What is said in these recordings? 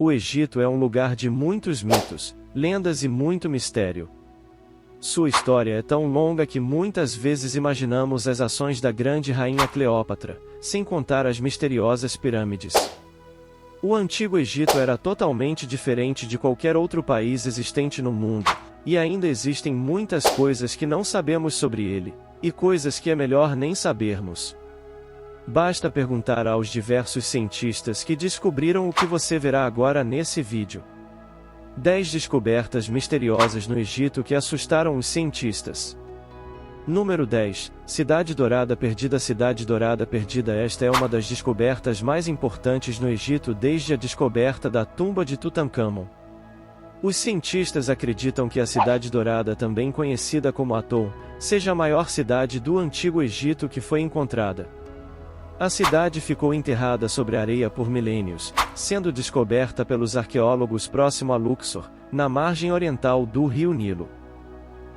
O Egito é um lugar de muitos mitos, lendas e muito mistério. Sua história é tão longa que muitas vezes imaginamos as ações da grande rainha Cleópatra, sem contar as misteriosas pirâmides. O Antigo Egito era totalmente diferente de qualquer outro país existente no mundo, e ainda existem muitas coisas que não sabemos sobre ele, e coisas que é melhor nem sabermos. Basta perguntar aos diversos cientistas que descobriram o que você verá agora nesse vídeo. 10 descobertas misteriosas no Egito que assustaram os cientistas. Número 10. Cidade Dourada Perdida. Cidade Dourada Perdida. Esta é uma das descobertas mais importantes no Egito desde a descoberta da tumba de Tutancâmon. Os cientistas acreditam que a Cidade Dourada, também conhecida como Aton, seja a maior cidade do Antigo Egito que foi encontrada. A cidade ficou enterrada sobre a areia por milênios, sendo descoberta pelos arqueólogos próximo a Luxor, na margem oriental do rio Nilo.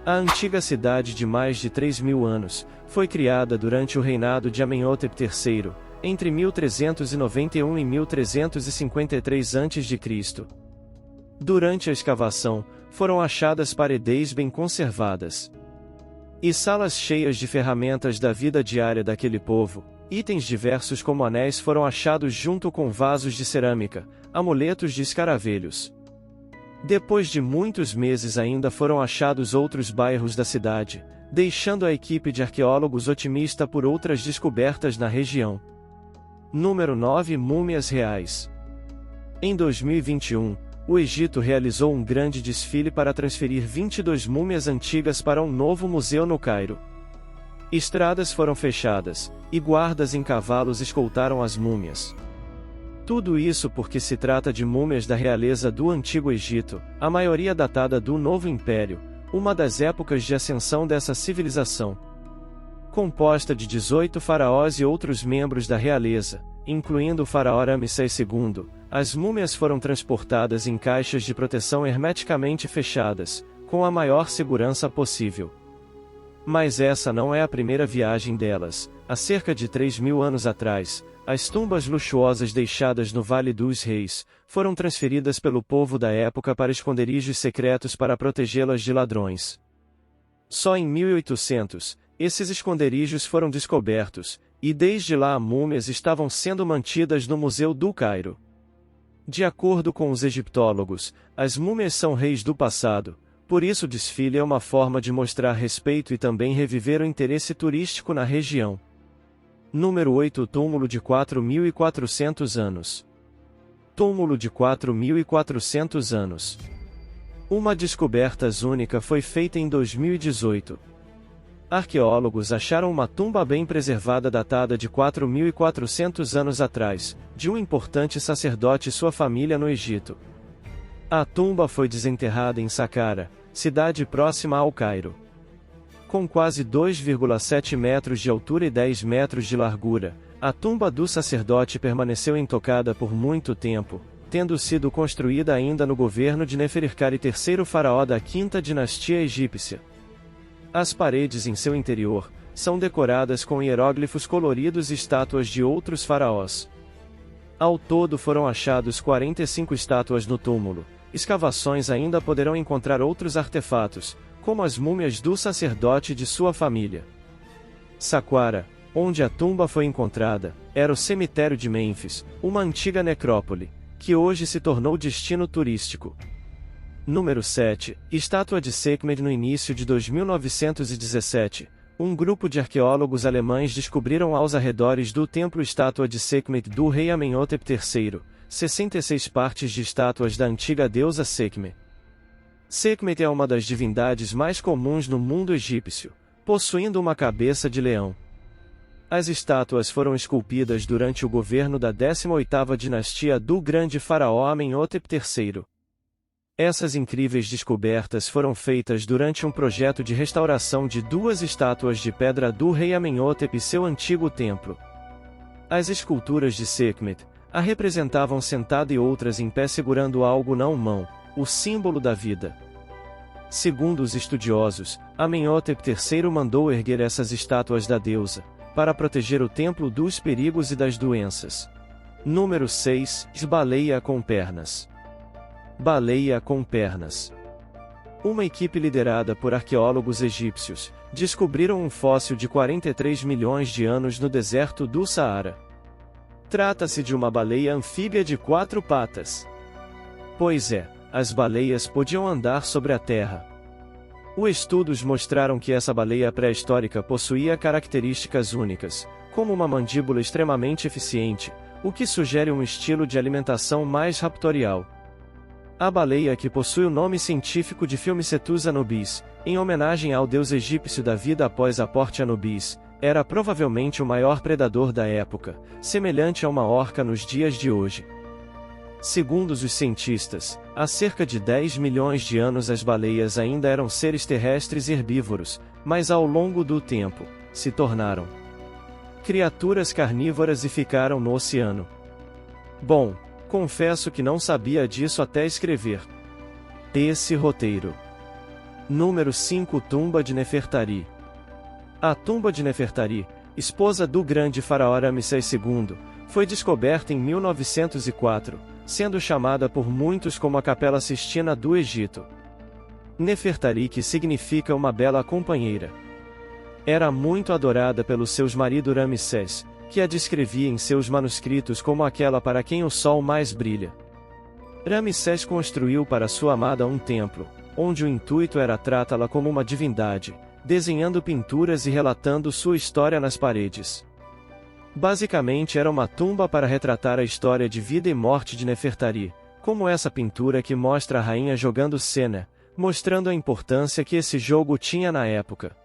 A antiga cidade de mais de 3.000 anos, foi criada durante o reinado de Amenhotep III, entre 1391 e 1353 a.C. Durante a escavação, foram achadas paredes bem conservadas e salas cheias de ferramentas da vida diária daquele povo. Itens diversos como anéis foram achados junto com vasos de cerâmica, amuletos de escaravelhos. Depois de muitos meses ainda foram achados outros bairros da cidade, deixando a equipe de arqueólogos otimista por outras descobertas na região. Número 9. Múmias reais. Em 2021, o Egito realizou um grande desfile para transferir 22 múmias antigas para um novo museu no Cairo. Estradas foram fechadas, e guardas em cavalos escoltaram as múmias. Tudo isso porque se trata de múmias da realeza do Antigo Egito, a maioria datada do Novo Império, uma das épocas de ascensão dessa civilização. Composta de 18 faraós e outros membros da realeza, incluindo o faraó Ramsés II, as múmias foram transportadas em caixas de proteção hermeticamente fechadas, com a maior segurança possível. Mas essa não é a primeira viagem delas. Há cerca de 3.000 anos atrás, as tumbas luxuosas deixadas no Vale dos Reis, foram transferidas pelo povo da época para esconderijos secretos para protegê-las de ladrões. Só em 1800, esses esconderijos foram descobertos, e desde lá as múmias estavam sendo mantidas no Museu do Cairo. De acordo com os egiptólogos, as múmias são reis do passado. Por isso o desfile é uma forma de mostrar respeito e também reviver o interesse turístico na região. Número 8. Túmulo de 4.400 anos. Túmulo de 4.400 anos. Uma descoberta única foi feita em 2018. Arqueólogos acharam uma tumba bem preservada datada de 4.400 anos atrás, de um importante sacerdote e sua família no Egito. A tumba foi desenterrada em Saqqara, cidade próxima ao Cairo. Com quase 2,7 metros de altura e 10 metros de largura, a tumba do sacerdote permaneceu intocada por muito tempo, tendo sido construída ainda no governo de Nefertari III, faraó da quinta dinastia egípcia. As paredes em seu interior são decoradas com hieróglifos coloridos e estátuas de outros faraós. Ao todo foram achados 45 estátuas no túmulo. Escavações ainda poderão encontrar outros artefatos, como as múmias do sacerdote e de sua família. Saqqara, onde a tumba foi encontrada, era o cemitério de Mênfis, uma antiga necrópole, que hoje se tornou destino turístico. Número 7. Estátua de Sekhmet. No início de 2917, um grupo de arqueólogos alemães descobriram aos arredores do templo estátua de Sekhmet do rei Amenhotep III, 66 partes de estátuas da antiga deusa Sekhmet. Sekhmet é uma das divindades mais comuns no mundo egípcio, possuindo uma cabeça de leão. As estátuas foram esculpidas durante o governo da 18ª dinastia do grande faraó Amenhotep III. Essas incríveis descobertas foram feitas durante um projeto de restauração de 2 estátuas de pedra do rei Amenhotep e seu antigo templo. As esculturas de Sekhmet a representavam sentada e outras em pé segurando algo na mão, o símbolo da vida. Segundo os estudiosos, Amenhotep III mandou erguer essas estátuas da deusa, para proteger o templo dos perigos e das doenças. Número 6. Baleia com pernas. Baleia com pernas. Uma equipe liderada por arqueólogos egípcios descobriram um fóssil de 43 milhões de anos no deserto do Saara. Trata-se de uma baleia anfíbia de 4 patas. Pois é, as baleias podiam andar sobre a terra. Os estudos mostraram que essa baleia pré-histórica possuía características únicas, como uma mandíbula extremamente eficiente, o que sugere um estilo de alimentação mais raptorial. A baleia, que possui o nome científico de Filmicetus anubis, em homenagem ao deus egípcio da vida após a morte Anubis, era provavelmente o maior predador da época, semelhante a uma orca nos dias de hoje. Segundo os cientistas, há cerca de 10 milhões de anos as baleias ainda eram seres terrestres herbívoros, mas ao longo do tempo, se tornaram criaturas carnívoras e ficaram no oceano. Bom, confesso que não sabia disso até escrever esse roteiro. Número 5. Tumba de Nefertari. A tumba de Nefertari, esposa do grande faraó Ramsés II, foi descoberta em 1904, sendo chamada por muitos como a Capela Sistina do Egito. Nefertari, que significa uma bela companheira. Era muito adorada pelo seu marido Ramsés, que a descrevia em seus manuscritos como aquela para quem o sol mais brilha. Ramsés construiu para sua amada um templo, onde o intuito era tratá-la como uma divindade, desenhando pinturas e relatando sua história nas paredes. Basicamente era uma tumba para retratar a história de vida e morte de Nefertari, como essa pintura que mostra a rainha jogando Sena, mostrando a importância que esse jogo tinha na época.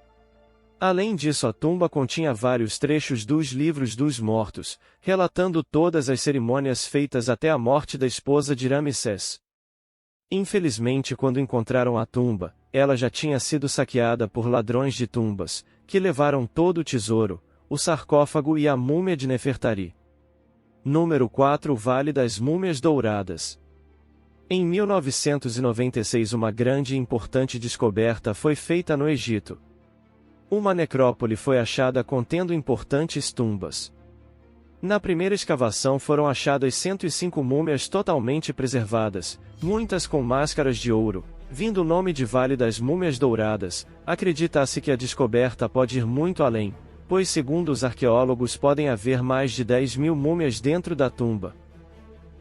Além disso, a tumba continha vários trechos dos livros dos mortos, relatando todas as cerimônias feitas até a morte da esposa de Ramsés. Infelizmente, quando encontraram a tumba, ela já tinha sido saqueada por ladrões de tumbas, que levaram todo o tesouro, o sarcófago e a múmia de Nefertari. Número 4. O Vale das Múmias Douradas. Em 1996, uma grande e importante descoberta foi feita no Egito. Uma necrópole foi achada contendo importantes tumbas. Na primeira escavação foram achadas 105 múmias totalmente preservadas, muitas com máscaras de ouro. Vindo o nome de Vale das Múmias Douradas, acredita-se que a descoberta pode ir muito além, pois segundo os arqueólogos podem haver mais de 10 mil múmias dentro da tumba.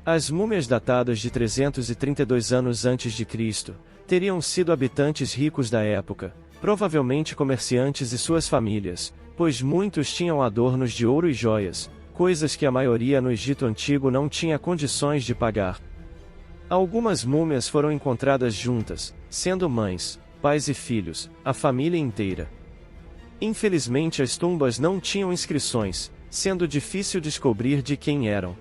As múmias datadas de 332 anos antes de Cristo teriam sido habitantes ricos da época, provavelmente comerciantes e suas famílias, pois muitos tinham adornos de ouro e joias, coisas que a maioria no Egito Antigo não tinha condições de pagar. Algumas múmias foram encontradas juntas, sendo mães, pais e filhos, a família inteira. Infelizmente, as tumbas não tinham inscrições, sendo difícil descobrir de quem eram.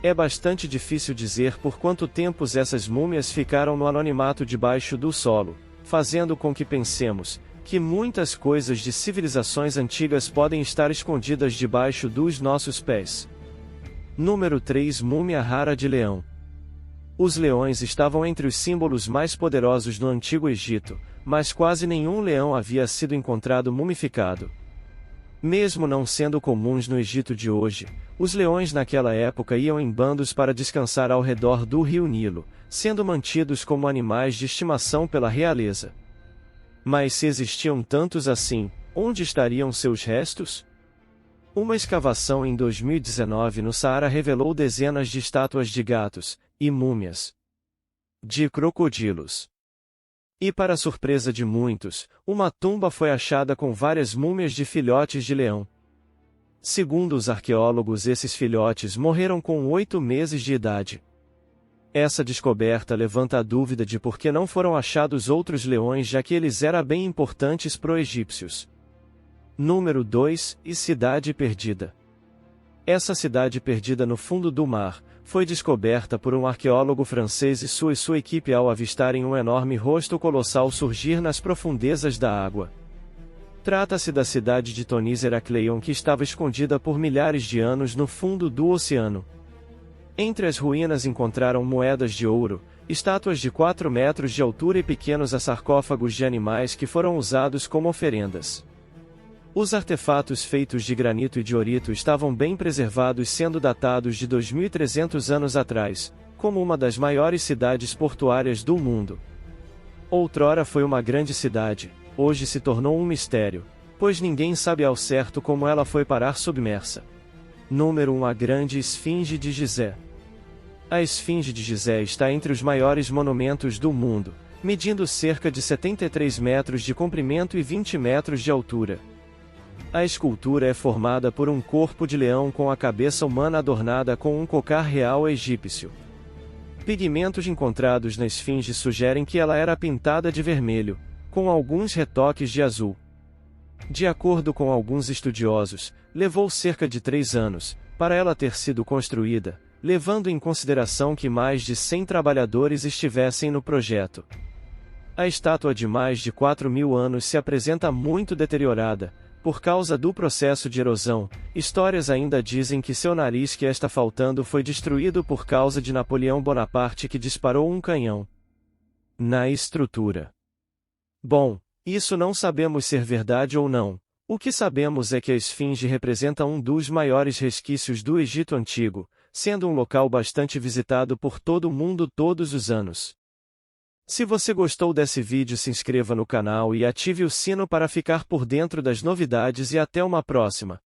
É bastante difícil dizer por quanto tempo essas múmias ficaram no anonimato debaixo do solo, fazendo com que pensemos que muitas coisas de civilizações antigas podem estar escondidas debaixo dos nossos pés. Número 3. Múmia rara de leão. Os leões estavam entre os símbolos mais poderosos no Antigo Egito, mas quase nenhum leão havia sido encontrado mumificado. Mesmo não sendo comuns no Egito de hoje, os leões naquela época iam em bandos para descansar ao redor do rio Nilo, sendo mantidos como animais de estimação pela realeza. Mas se existiam tantos assim, onde estariam seus restos? Uma escavação em 2019 no Saara revelou dezenas de estátuas de gatos e múmias de crocodilos. E para surpresa de muitos, uma tumba foi achada com várias múmias de filhotes de leão. Segundo os arqueólogos, esses filhotes morreram com 8 meses de idade. Essa descoberta levanta a dúvida de por que não foram achados outros leões, já que eles eram bem importantes para os egípcios. Número 2. E Cidade Perdida. Essa cidade perdida no fundo do mar foi descoberta por um arqueólogo francês e sua equipe ao avistarem um enorme rosto colossal surgir nas profundezas da água. Trata-se da cidade de Tonis Herakleion, que estava escondida por milhares de anos no fundo do oceano. Entre as ruínas encontraram moedas de ouro, estátuas de 4 metros de altura e pequenos sarcófagos de animais que foram usados como oferendas. Os artefatos feitos de granito e diorito estavam bem preservados, sendo datados de 2.300 anos atrás, como uma das maiores cidades portuárias do mundo. Outrora foi uma grande cidade, hoje se tornou um mistério, pois ninguém sabe ao certo como ela foi parar submersa. Número 1. A Grande Esfinge de Gizé. A Esfinge de Gizé está entre os maiores monumentos do mundo, medindo cerca de 73 metros de comprimento e 20 metros de altura. A escultura é formada por um corpo de leão com a cabeça humana adornada com um cocar real egípcio. Pigmentos encontrados na esfinge sugerem que ela era pintada de vermelho, com alguns retoques de azul. De acordo com alguns estudiosos, levou cerca de 3 anos para ela ter sido construída, levando em consideração que mais de 100 trabalhadores estivessem no projeto. A estátua de mais de 4.000 anos se apresenta muito deteriorada, por causa do processo de erosão. Histórias ainda dizem que seu nariz que está faltando foi destruído por causa de Napoleão Bonaparte, que disparou um canhão na estrutura. Bom, isso não sabemos ser verdade ou não. O que sabemos é que a esfinge representa um dos maiores resquícios do Egito Antigo, sendo um local bastante visitado por todo o mundo todos os anos. Se você gostou desse vídeo, se inscreva no canal e ative o sino para ficar por dentro das novidades, e até uma próxima.